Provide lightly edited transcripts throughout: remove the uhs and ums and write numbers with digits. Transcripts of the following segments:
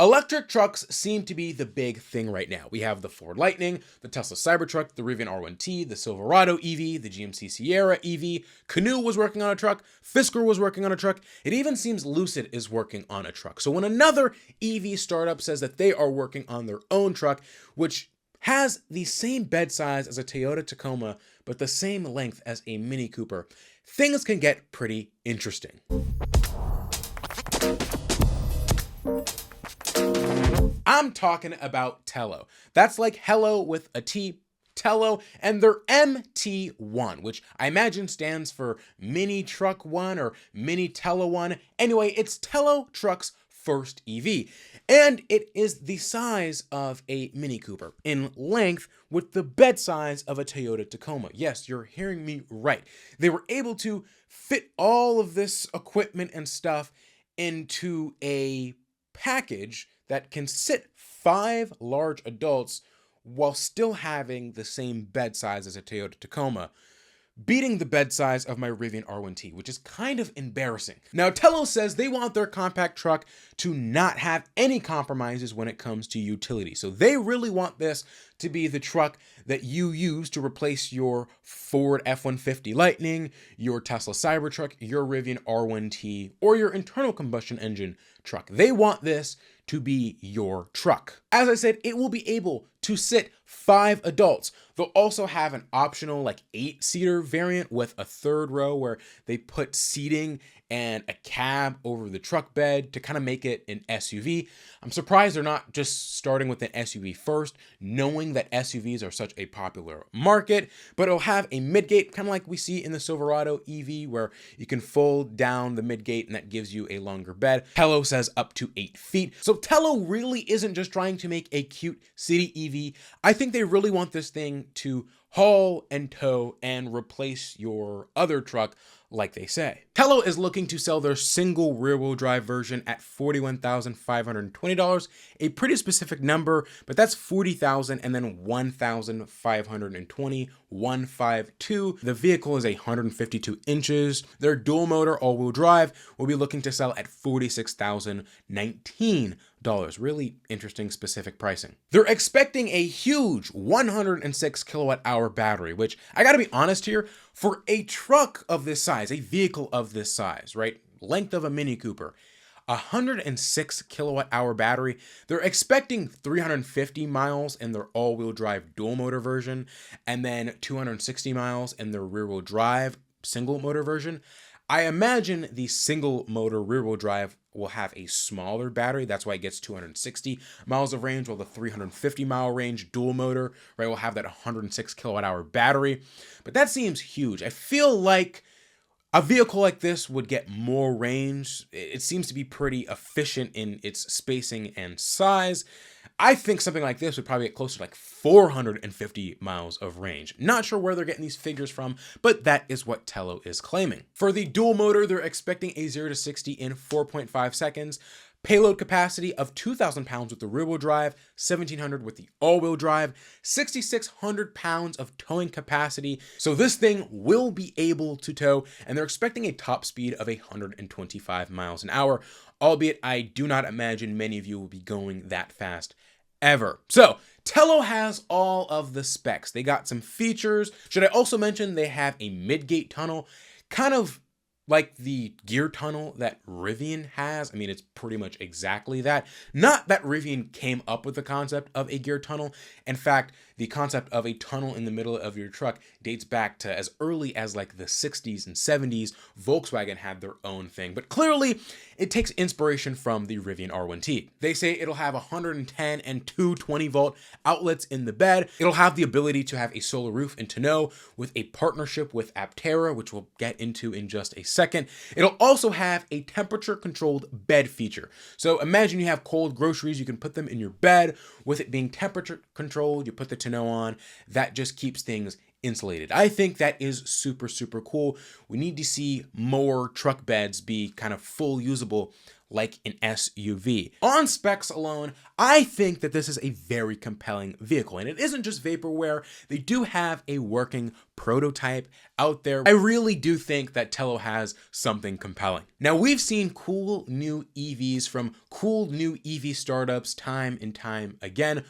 Electric trucks seem to be the big thing right now. We have the Ford Lightning, the Tesla Cybertruck, the Rivian R1T, the Silverado EV, the GMC Sierra EV, Canoo was working on a truck, Fisker was working on a truck, it even seems Lucid is working on a truck. So when another EV startup says that they are working on their own truck, which has the same bed size as a Toyota Tacoma, but the same length as a Mini Cooper, things can get pretty interesting. I'm talking about Telo. That's like hello with a T, Telo, and their MT1, which I imagine stands for Mini Truck 1 or Mini Telo 1. Anyway, it's Telo Truck's first EV, and it is the size of a Mini Cooper in length with the bed size of a Toyota Tacoma. Yes, you're hearing me right. They were able to fit all of this equipment and stuff into a package that can sit 5 large adults while still having the same bed size as a Toyota Tacoma, beating the bed size of my Rivian R1T, which is kind of embarrassing. Now, Telo says they want their compact truck to not have any compromises when it comes to utility. So they really want this to be the truck that you use to replace your Ford F-150 Lightning, your Tesla Cybertruck, your Rivian R1T, or your internal combustion engine truck. They want this to be your truck. As I said, it will be able to sit 5 adults. They'll also have an optional like 8-seater variant with a 3rd row where they put seating and a cab over the truck bed to kind of make it an SUV. I'm surprised they're not just starting with an SUV first, knowing that SUVs are such a popular market, but it'll have a midgate, kind of like we see in the Silverado EV, where you can fold down the midgate and that gives you a longer bed. Telo says up to 8 feet. So Telo really isn't just trying to make a cute city EV. I think they really want this thing to haul and tow and replace your other truck, like they say. Telo is looking to sell their single rear-wheel drive version at $41,520, a pretty specific number, but that's $40,000 and then $1,520, 152. The vehicle is 152 inches. Their dual motor all-wheel drive will be looking to sell at $46,019. Really interesting specific pricing. They're expecting a huge 106 kilowatt hour battery, which I gotta be honest here, for a truck of this size, a vehicle of this size, right? Length of a Mini Cooper, 106 kilowatt hour battery. They're expecting 350 miles in their all-wheel drive dual motor version, and then 260 miles in their rear-wheel drive single motor version. I imagine the single motor rear-wheel drive will have a smaller battery. That's why it gets 260 miles of range, while the 350 mile range dual motor, right, will have that 106 kilowatt hour battery. But that seems huge. I feel like a vehicle like this would get more range. It seems to be pretty efficient in its spacing and size. I think something like this would probably get closer to like 450 miles of range. Not sure where they're getting these figures from, but that is what Telo is claiming. For the dual motor, they're expecting a 0 to 60 in 4.5 seconds. Payload capacity of 2,000 pounds with the rear-wheel drive, 1,700 with the all-wheel drive, 6,600 pounds of towing capacity. So this thing will be able to tow, and they're expecting a top speed of 125 miles an hour, albeit I do not imagine many of you will be going that fast ever. So Telo has all of the specs. They got some features. Should I also mention they have a mid-gate tunnel, kind of like the gear tunnel that Rivian has. I mean, it's pretty much exactly that. Not that Rivian came up with the concept of a gear tunnel. In fact, the concept of a tunnel in the middle of your truck dates back to as early as like the 60s and 70s. Volkswagen had their own thing, but clearly it takes inspiration from the Rivian R1T. They say it'll have 110 and 220 volt outlets in the bed. It'll have the ability to have a solar roof and tonneau with a partnership with Aptera, which we'll get into in just a second. It'll also have a temperature controlled bed feature. So imagine you have cold groceries, you can put them in your bed. With it being temperature controlled, you put the tonneau on, that just keeps things insulated. I think that is super, super cool. We need to see more truck beds be kind of full usable like an SUV. On specs alone, I think that this is a very compelling vehicle, and it isn't just vaporware. They do have a working prototype out there. I really do think that Telo has something compelling. Now, we've seen cool new EVs from cool new EV startups time and time again.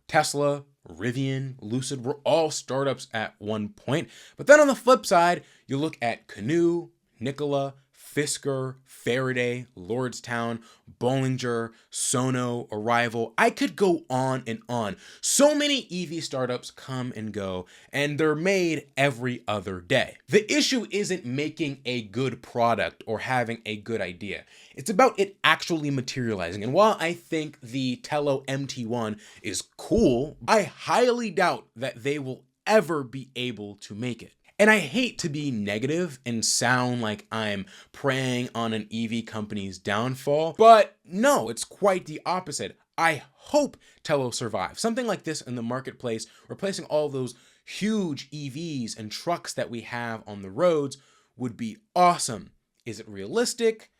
Tesla, Rivian, Lucid were all startups at one point. But then on the flip side, you look at Canoe, Nikola, Fisker, Faraday, Lordstown, Bollinger, Sono, Arrival. I could go on and on. So many EV startups come and go, and they're made every other day. The issue isn't making a good product or having a good idea. It's about it actually materializing. And while I think the Telo MT1 is cool, I highly doubt that they will ever be able to make it. And I hate to be negative and sound like I'm preying on an EV company's downfall, but no, it's quite the opposite. I hope Telo survives. Something like this in the marketplace, replacing all those huge EVs and trucks that we have on the roads, would be awesome. Is it realistic?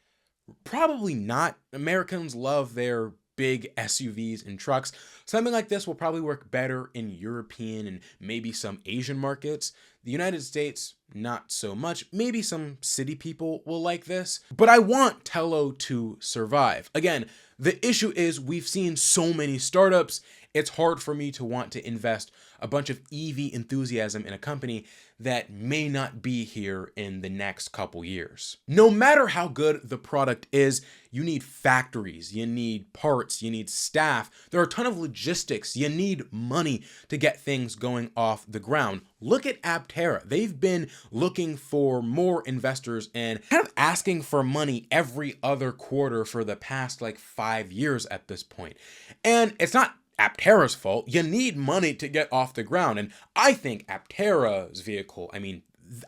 Probably not. Americans love their big SUVs and trucks. Something like this will probably work better in European and maybe some Asian markets. The United States, not so much. Maybe some city people will like this, but I want Telo to survive. Again, the issue is we've seen so many startups. It's hard for me to want to invest a bunch of EV enthusiasm in a company that may not be here in the next couple years. No matter how good the product is, you need factories, you need parts, you need staff. There are a ton of logistics. You need money to get things going off the ground. Look at Aptera. They've been looking for more investors and kind of asking for money every other quarter for the past 5 years at this point. And it's not Aptera's fault. You need money to get off the ground. And I think Aptera's vehicle,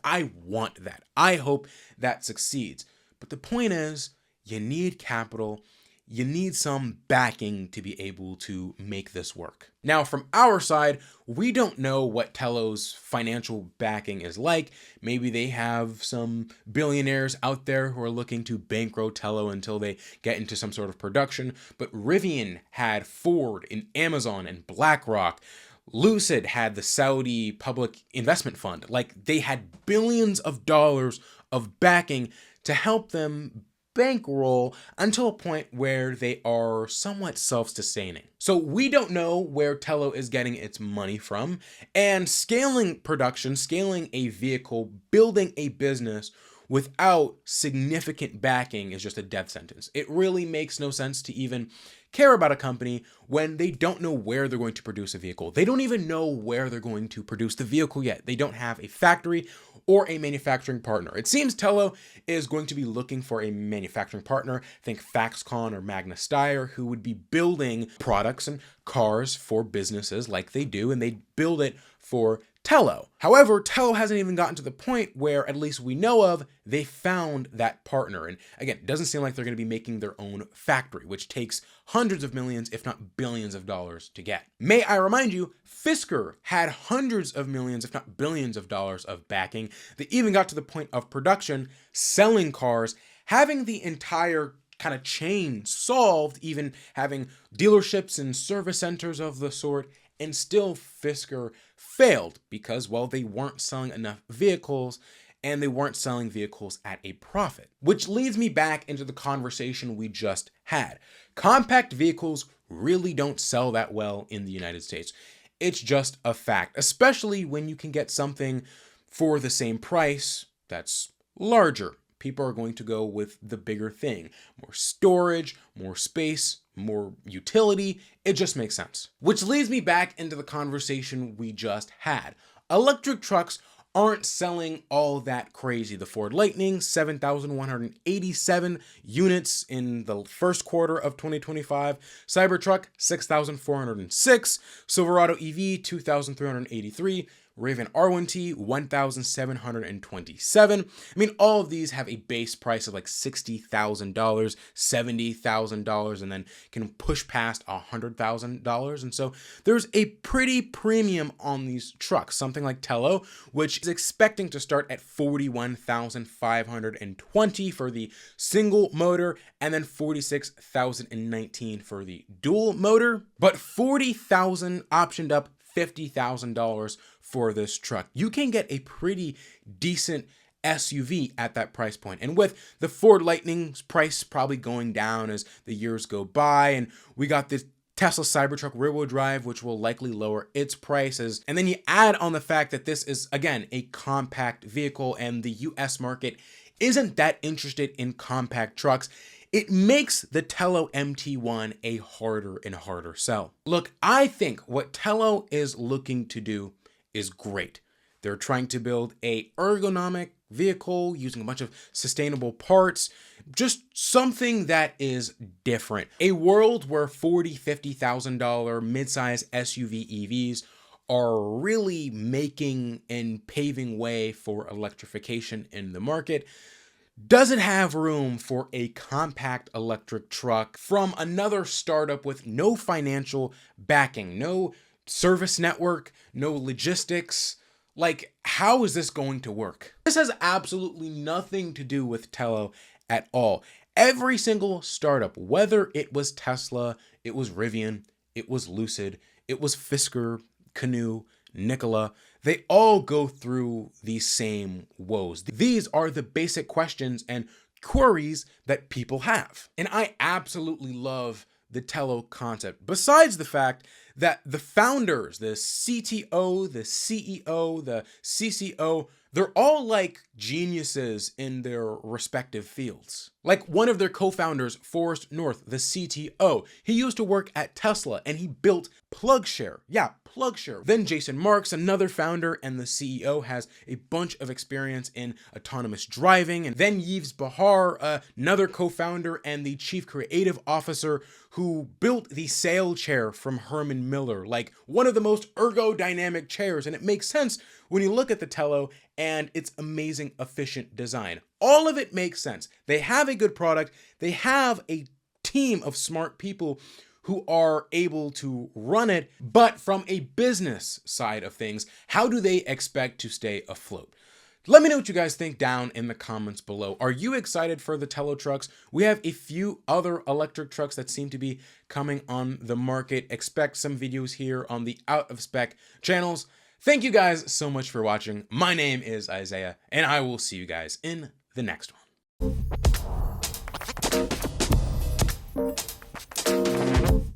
I want that. I hope that succeeds. But the point is, you need capital. You need some backing to be able to make this work. Now, from our side, we don't know what Telo's financial backing is like. Maybe they have some billionaires out there who are looking to bankroll Telo until they get into some sort of production. But Rivian had Ford and Amazon and BlackRock. Lucid had the Saudi Public Investment Fund. They had billions of dollars of backing to help them bankroll until a point where they are somewhat self-sustaining. So we don't know where Telo is getting its money from, and scaling production, scaling a vehicle, building a business without significant backing is just a death sentence. It really makes no sense to even care about a company when they don't know where they're going to produce a vehicle. They don't even know where they're going to produce the vehicle yet. They don't have a factory or a manufacturing partner. It seems Telo is going to be looking for a manufacturing partner. Think Foxconn or Magna Steyr, who would be building products and cars for businesses like they do, and they build it for Telo. However, Telo hasn't even gotten to the point where, at least we know of, they found that partner. And again, it doesn't seem like they're going to be making their own factory, which takes hundreds of millions, if not billions of dollars to get. May I remind you, Fisker had hundreds of millions, if not billions of dollars of backing. They even got to the point of production, selling cars, having the entire kind of chain solved, even having dealerships and service centers of the sort, and still Fisker failed because, well, they weren't selling enough vehicles and they weren't selling vehicles at a profit. Which leads me back into the conversation we just had. Compact vehicles really don't sell that well in the United States. It's just a fact, especially when you can get something for the same price that's larger. People are going to go with the bigger thing. More storage, more space, more utility. It just makes sense. Which leads me back into the conversation we just had. Electric trucks aren't selling all that crazy. The Ford Lightning, 7,187 units in the first quarter of 2025. Cybertruck, 6,406. Silverado EV, 2,383. Raven R1T, 1,727. I mean, all of these have a base price of like $60,000, $70,000, and then can push past $100,000. And so there's a pretty premium on these trucks. Something like Telo, which is expecting to start at $41,520 for the single motor, and then $46,019 for the dual motor, but $40,000 optioned up, $50,000 for this truck. You can get a pretty decent SUV at that price point. And with the Ford Lightning's price probably going down as the years go by, and we got this Tesla Cybertruck rear-wheel drive, which will likely lower its prices. And then you add on the fact that this is, again, a compact vehicle, and the US market isn't that interested in compact trucks. It makes the Telo MT1 a harder and harder sell. Look, I think what Telo is looking to do is great. They're trying to build a ergonomic vehicle using a bunch of sustainable parts, just something that is different. A world where $40,000, $50,000 midsize SUV EVs are really making and paving way for electrification in the market doesn't have room for a compact electric truck from another startup with no financial backing, no service network, no logistics. Like, how is this going to work? This has absolutely nothing to do with Telo at all. Every single startup, whether it was Tesla, it was Rivian, it was Lucid, it was Fisker, Canoo, Nikola, they all go through these same woes. These are the basic questions and queries that people have. And I absolutely love the Telo concept, besides the fact that the founders, the CTO, the CEO, the CCO, they're all like geniuses in their respective fields. Like one of their co-founders, Forrest North, the CTO, he used to work at Tesla and he built PlugShare. Yeah, PlugShare. Then Jason Marks, another founder and the CEO, has a bunch of experience in autonomous driving. And then Yves Bahar, another co-founder and the chief creative officer, who built the sail chair from Herman Miller, like one of the most ergodynamic chairs. And it makes sense when you look at the Telo and its amazing, efficient design. All of it makes sense. They have a good product. They have a team of smart people who are able to run it. But from a business side of things, how do they expect to stay afloat? Let me know what you guys think down in the comments below. Are you excited for the Telo trucks? We have a few other electric trucks that seem to be coming on the market. Expect some videos here on the Out of Spec channels. Thank you guys so much for watching. My name is Isaiah, and I will see you guys in the next one.